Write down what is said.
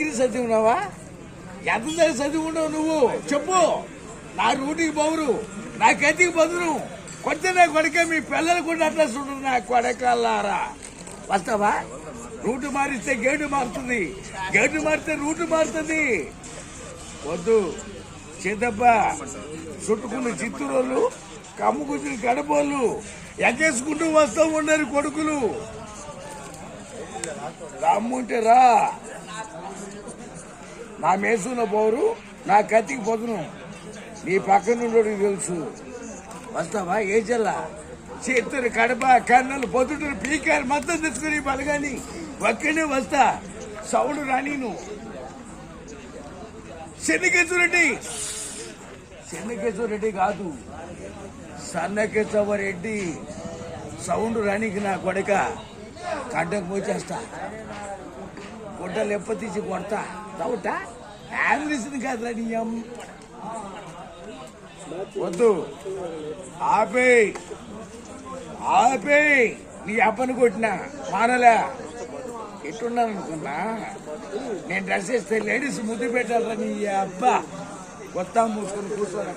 Degree చదివినావా? ఎంత చదివి ఉండవు నువ్వు చెప్పు. నా రూటికి బౌరు, నా కత్తికి బదులు కొడితే నా కొడక మీ పిల్లలు కూడా అట్లా చూడరు. నా కొడకల్లారా వస్తావా? రూటు మారిస్తే గేటు మారుతుంది, గేటు మారితే రూటు మారుతుంది. వద్దు చేతప్ప. చుట్టుకున్న చిత్తూరోళ్ళు, కమ్ముకుచ్చిన గడపోళ్ళు ఎగేసుకుంటూ వస్తూ ఉన్నారు కొడుకులు. రమ్ముంటే రా. నా మేసులో పోరు, నా కత్తికి పొదును. నీ పక్కనుండోడికి తెలుసు. వస్తావా? ఏ జిల్లా? చిత్తూరు, కడప, కర్నూలు, పొద్దుటూరు, పీకారు మొత్తం తెచ్చుకుని బలగాని ఒక్కనే వస్తా. సౌండ్ రాని నువ్వు. చెన్నకేశ్వరెడ్డి, చెన్నకేశ్వరెడ్డి కాదు, సన్నకేశవరెడ్డి. సౌండ్ రానికి నా కొడక కడ్డకు పోచేస్తా. గుడ్డలు ఎప్ప తీసి కొడతా. తౌట యామినిషన్ కాదురా నీ వద్దు. ఆపే ఆపే. నీ అప్పని కొట్టినా మానలే. ఎట్టున్నాను అనుకున్నా? నేను డ్రెస్ వేస్తే లేడీస్ ముద్దు పెట్టాలరా నీ అబ్బా. కొత్త మూసుకొని కూర్చోరా.